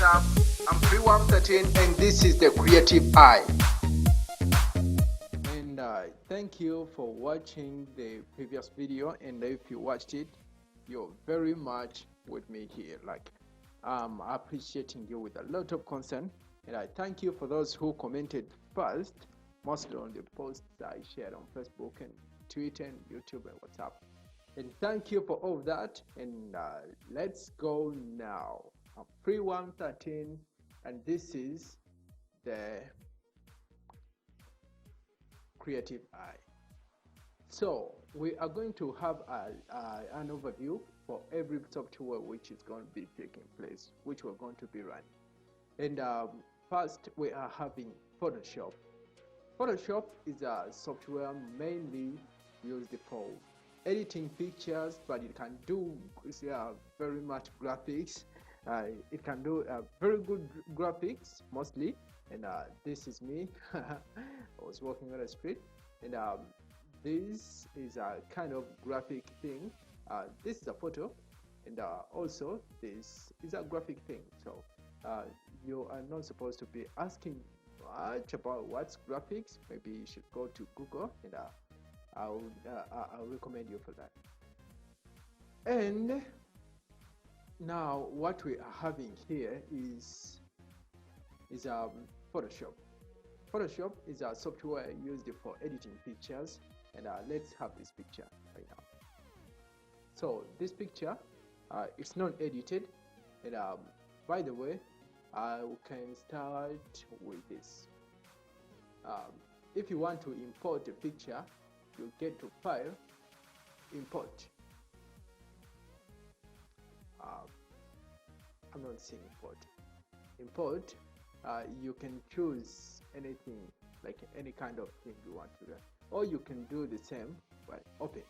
up? I'm 3113 and this is the Creative Eye. And thank you for watching the previous video, and if you watched it, you're very much with me here. Like, I'm appreciating you with a lot of concern, and I thank you for those who commented first, mostly on the posts I shared on Facebook and Twitter and YouTube and WhatsApp. And thank you for all of that, and let's go now. I'm 3113 and this is the Creative Eye. So we are going to have an overview for every software which is going to be taking place, which we're going to be running. And first we are having Photoshop. Photoshop is a software mainly used for editing pictures, but it can do very much graphics. It can do very good graphics mostly, and this is me. I was walking on the street, and this is a kind of graphic thing. This is a photo, and also this is a graphic thing. So you are not supposed to be asking much about what's graphics. Maybe you should go to Google, and I'll recommend you for that. And now what we are having here is Photoshop. Photoshop is a software used for editing pictures, and let's have this picture right now. So this picture, it's not edited, and by the way, I can start with this. If you want to import a picture, you get to File, Import. I'm not saying import. You can choose anything, like any kind of thing you want to do, or you can do the same by open.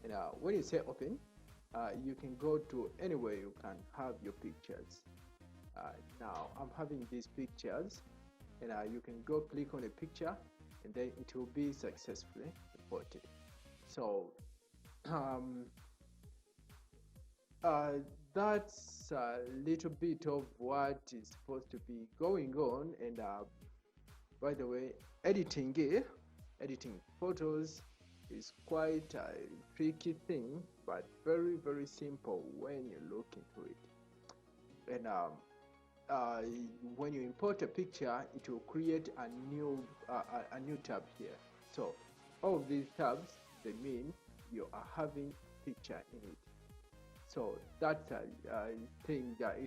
And when you say open, you can go to anywhere you can have your pictures. Now I'm having these pictures, and you can go click on a picture, and then it will be successfully imported. So that's a little bit of what is supposed to be going on. And by the way, editing photos is quite a tricky thing, but very, very simple when you look into it. And when you import a picture, it will create a new tab here. So all of these tabs, they mean you are having picture in it. So that's a thing that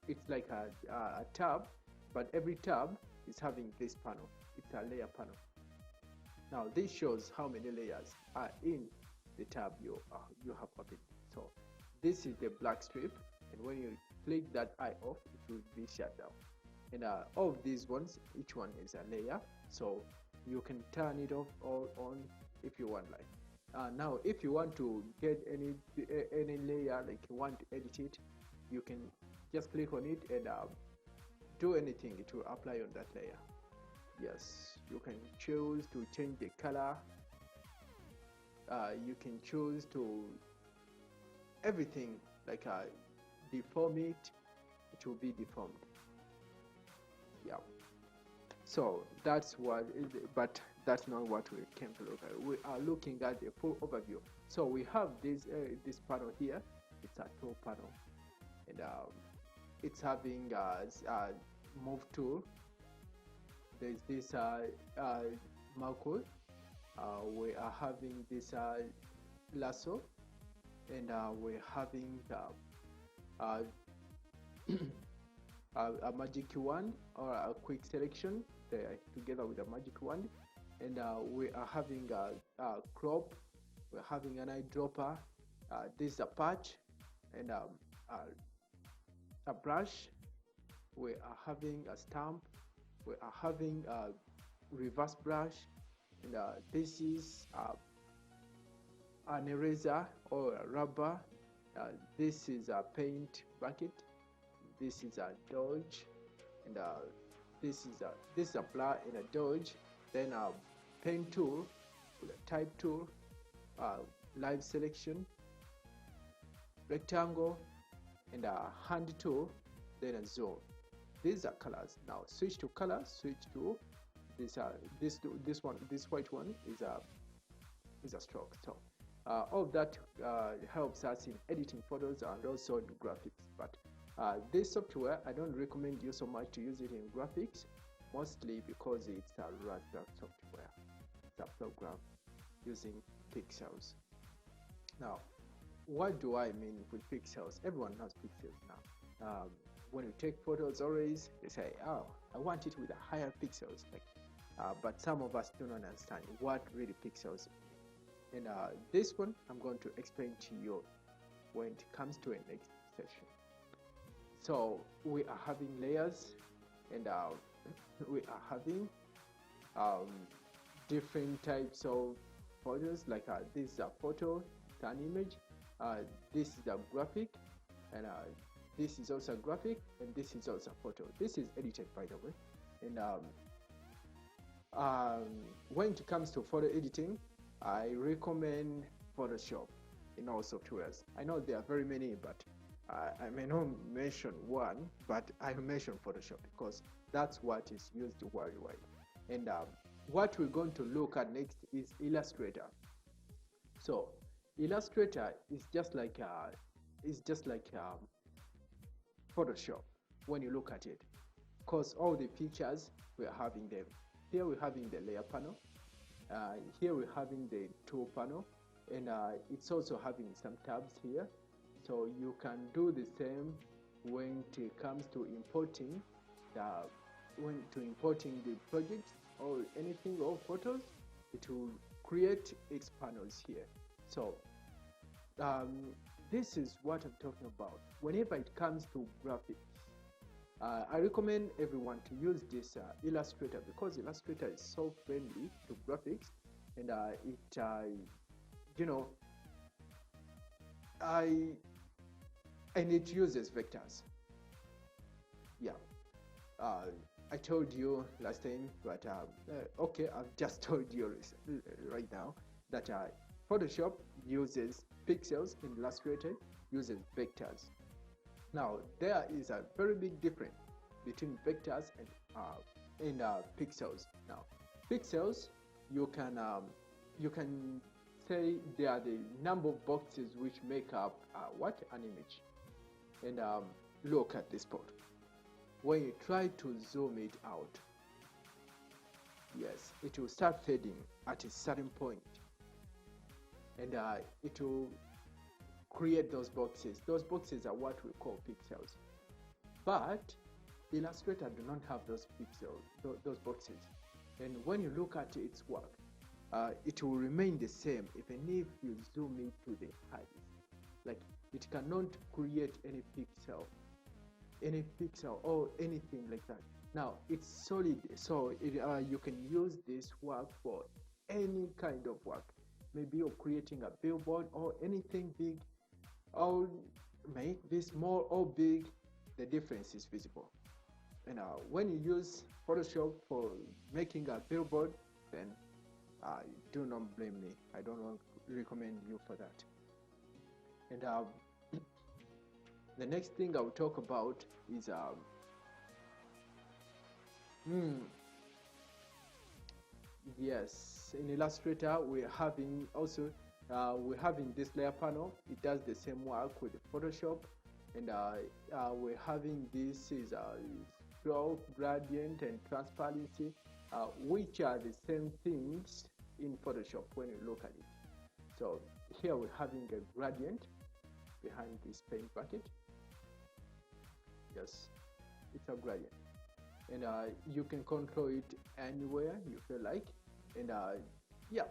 it's like a tab, but every tab is having this panel. It's a layer panel. Now this shows how many layers are in the tab you have opened. So this is the black strip, and when you click that eye off, it will be shut down. And all of these ones, each one is a layer, so you can turn it off or on if you want. Like now, if you want to get any layer, like you want to edit it, you can just click on it and do anything. It will apply on that layer. Yes, you can choose to change the color. You can choose to everything, like deform it. It will be deformed. Yeah. So that's what is it, but that's not what we came to look at. We are looking at the full overview. So we have this panel here. It's a tool panel, and it's having a move tool. There's this marker. We are having this lasso, and we're having a magic wand or a quick selection there together with a magic wand, and we are having a crop. We're having an eyedropper. This is a patch, and a brush. We are having a stamp. We are having a reverse brush, and this is an eraser or a rubber. This is a paint bucket. This is a dodge, and this is a blur and a dodge. Then a pen tool with a type tool, live selection, rectangle, and a hand tool, then a zone. These are colors. Now switch to color, switch to this one, this white one is a stroke. So all of that helps us in editing photos and also in graphics. But this software, I don't recommend you so much to use it in graphics, mostly because it's a raster software. It's a program using pixels. Now, what do I mean with pixels? Everyone knows pixels now. When you take photos, always they say, "Oh, I want it with a higher pixels." Like, but some of us do not understand what really pixels mean. And this one, I'm going to explain to you when it comes to a next session. So we are having layers, and we are having different types of photos. Like this is a photo, it's an image. This is a graphic, and this is also a graphic, and this is also a photo. This is edited, by the way. And when it comes to photo editing, I recommend Photoshop in all softwares. I know there are very many, but I may not mention one, but I mention Photoshop because that's what is used worldwide. And what we're going to look at next is Illustrator. So Illustrator is just like Photoshop when you look at it, because all the features we're having them. Here we're having the layer panel. Here we're having the tool panel, and it's also having some tabs here. So you can do the same when it comes to importing the projects or anything or photos. It will create its panels here. So this is what I'm talking about. Whenever it comes to graphics, I recommend everyone to use this Illustrator, because Illustrator is so friendly to graphics, and it uses vectors. Yeah, I told you last time, but okay, I've just told you right now that Photoshop uses pixels and Illustrator uses vectors. Now, there is a very big difference between vectors and pixels. Now, pixels, you can say they are the number of boxes which make up an image. And look at this photo. When you try to zoom it out, yes, it will start fading at a certain point, and it will create those boxes. Those boxes are what we call pixels. But Illustrator do not have those pixels, those boxes. And when you look at its work, it will remain the same even if you zoom it to the highest. Like, it cannot create any pixel or anything like that. Now it's solid, so you can use this work for any kind of work. Maybe you're creating a billboard or anything big, or make this small or big, the difference is visible. And when you use Photoshop for making a billboard, then do not blame me. I don't recommend you for that. And the next thing I will talk about is yes, in Illustrator we're having this layer panel. It does the same work with Photoshop, and we're having this is stroke, gradient, and transparency, which are the same things in Photoshop when you look at it. So here we're having a gradient behind this paint bucket. Yes, it's a gradient, and you can control it anywhere you feel like. And yeah,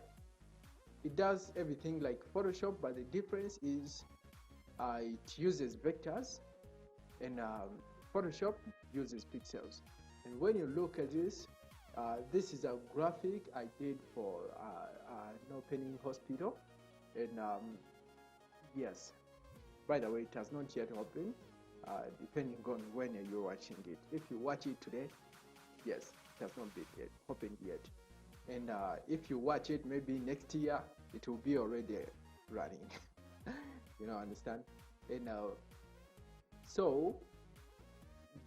it does everything like Photoshop, but the difference is it uses vectors, and Photoshop uses pixels. And when you look at this, this is a graphic I did for an opening hospital, and yes, by the way, it has not yet opened, depending on when you're watching it. If you watch it today, yes, it has not been opened yet. And if you watch it maybe next year, it will be already running. You know, understand? And so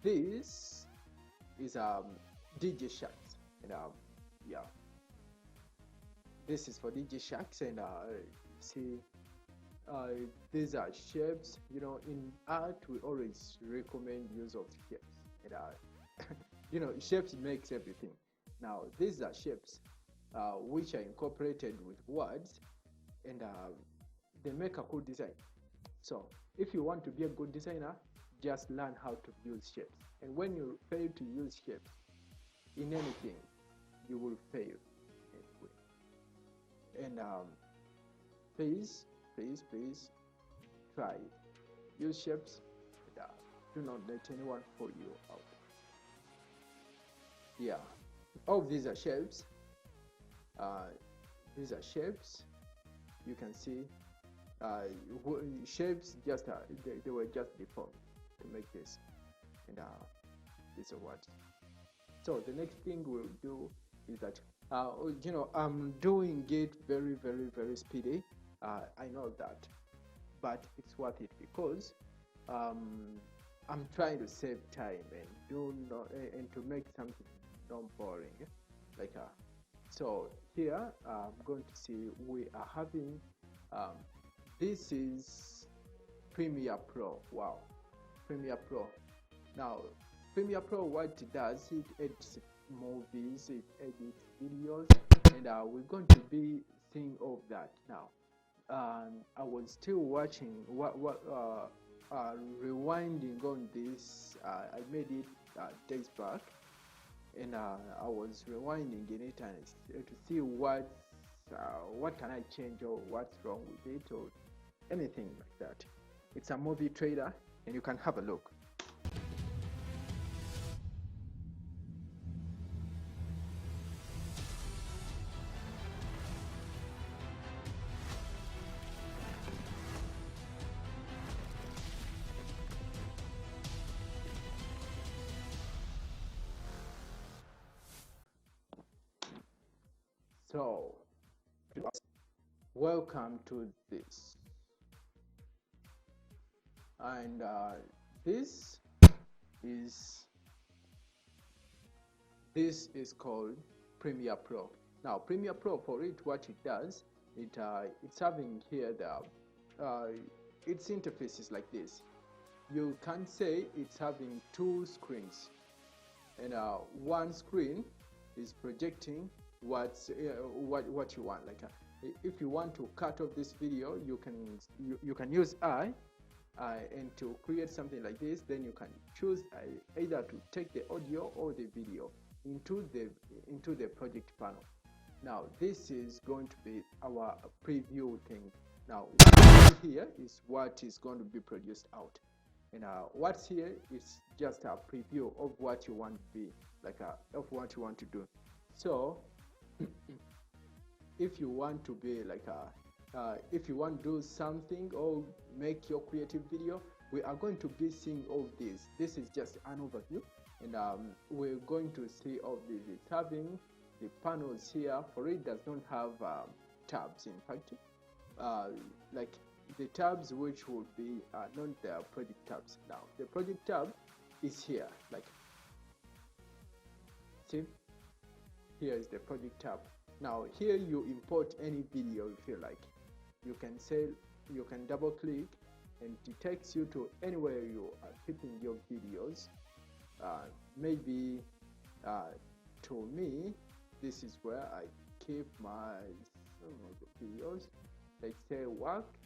this is DJ Sharks, and yeah, this is for DJ Sharks, and see, these are shapes. You know, in art we always recommend use of shapes, and you know, shapes makes everything. Now these are shapes which are incorporated with words, and they make a cool design. So if you want to be a good designer, just learn how to use shapes. And when you fail to use shapes in anything, you will fail anyway. And please try it. Use shapes, and do not let anyone fool you out. Yeah, all these are shapes. These are shapes. You can see shapes just they were just deformed to make this, and these are what. So the next thing we'll do is that you know, I'm doing it very speedy. I know that, but it's worth it because I'm trying to save time and do not and to make something not boring, like so here I'm going to see we are having this is Premiere Pro. Wow, Premiere Pro. Now Premiere Pro, what it does, it edits movies, it edits videos, and we're going to be seeing all of that now. I was still watching rewinding on this. I made it days back, and I was rewinding in it and to see what can I change or what's wrong with it or anything like that. It's a movie trailer, and you can have a look. So, welcome to this, and this is called Premiere Pro. Now, Premiere Pro, for it, what it does, it's having here its interface is like this. You can say it's having two screens, and one screen is projecting what you want. Like if you want to cut off this video, you can use I, and to create something like this, then you can choose either to take the audio or the video into the project panel. Now this is going to be our preview thing. Now what here is what is going to be produced out, and what's here is just a preview of what you want to be, like of what you want to do. So if you want to be like if you want to do something or make your creative video, we are going to be seeing all this. This is just an overview, and we're going to see all this. It's having the panels here. For it does not have tabs. In fact, like the tabs which would be not the project tabs. Now the project tab is here. Like, see, here is the project tab. Now here you import any video if you like. You can double click, and it takes you to anywhere you are keeping your videos. Maybe to me, this is where I keep my videos. Let's say work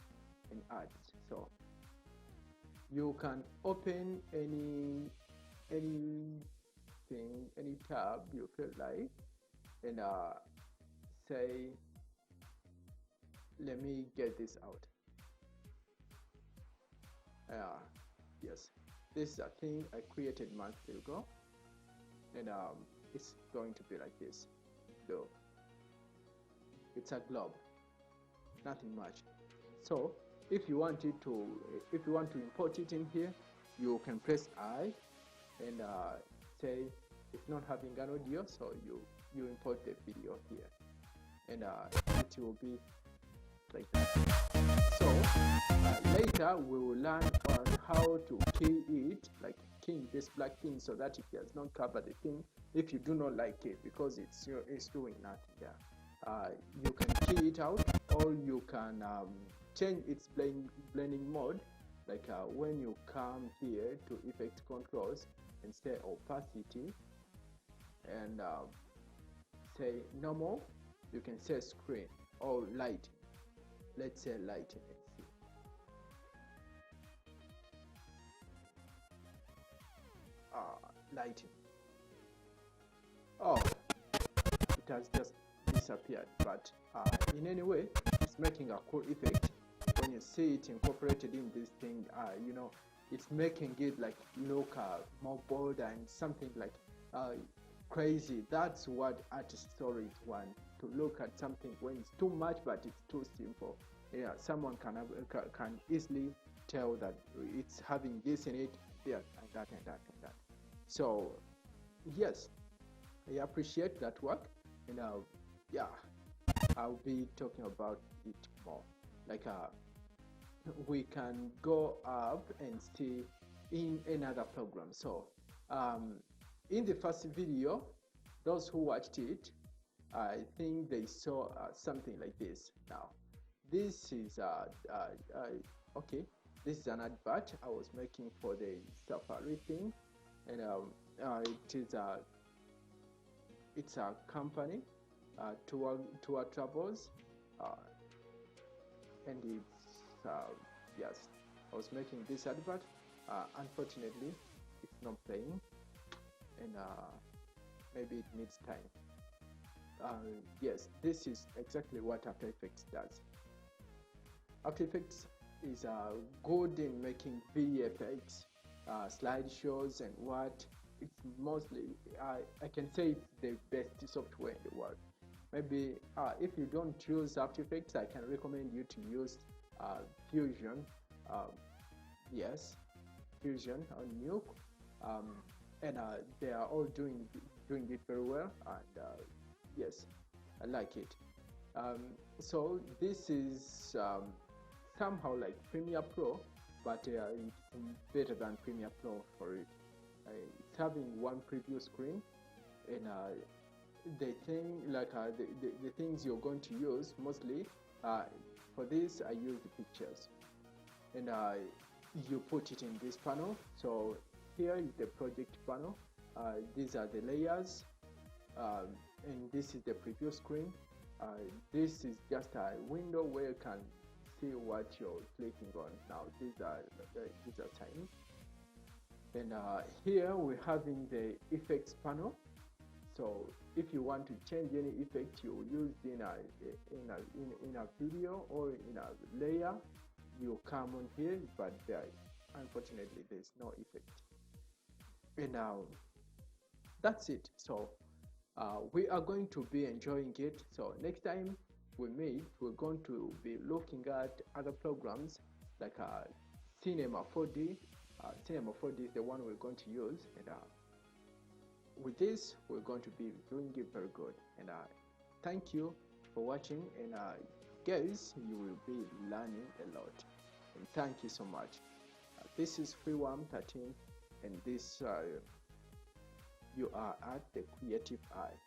and ads. So you can open any tab you feel like, and say, let me get this out. Yes, this is a thing I created months ago, and it's going to be like this. So it's a globe, nothing much. So if you want to import it in here, you can press I, and say it's not having an audio, so you import the video here, and it will be like that. So later we will learn on how to key it, like keying this black thing so that it does not cover the thing if you do not like it, because it's doing nothing there. You can key it out, or you can change its blending mode, like when you come here to effect controls and say opacity and say normal, you can say screen or light. Let's say lighting and see. Lighting. Oh, it has just disappeared, but in any way, it's making a cool effect. When you see it incorporated in this thing, you know, it's making it like look more bold and something like crazy. That's what artist stories want, to look at something when it's too much but it's too simple. Yeah, someone can easily tell that it's having this in it, yeah, and that and that and that. So yes, I appreciate that work, and yeah, I'll be talking about it more. Like we can go up and see in another program. So in the first video, those who watched it, I think they saw something like this. Now this is okay, this is an advert I was making for the Safari thing, and it's a company, tour travels, and it's yes, I was making this advert. Unfortunately, it's not playing, and maybe it needs time. Yes, this is exactly what After Effects does. After Effects is good in making VFX, slideshows, and what. It's mostly, I can say it's the best software in the world. Maybe if you don't use After Effects, I can recommend you to use Fusion. Yes, Fusion on Nuke, and they are all doing it very well, and yes, I like it. So this is somehow like Premiere Pro, but it's better than Premiere Pro for it. It's having one preview screen, and the thing like the things you're going to use mostly for this, I use the pictures, and you put it in this panel. So here is the project panel. These are the layers, and this is the preview screen. This is just a window where you can see what you're clicking on. Now these are tiny. And here we're having the effects panel. So if you want to change any effect you use in a video or in a layer, you come on here, but unfortunately there's no effect. And now that's it. So we are going to be enjoying it. So next time we meet, we're going to be looking at other programs like Cinema 4D. Cinema 4D is the one we're going to use, and with this we're going to be doing it very good. And thank you for watching, and guys, you will be learning a lot, and thank you so much. This is Freeworm 13, and this you are at the Creative Eye.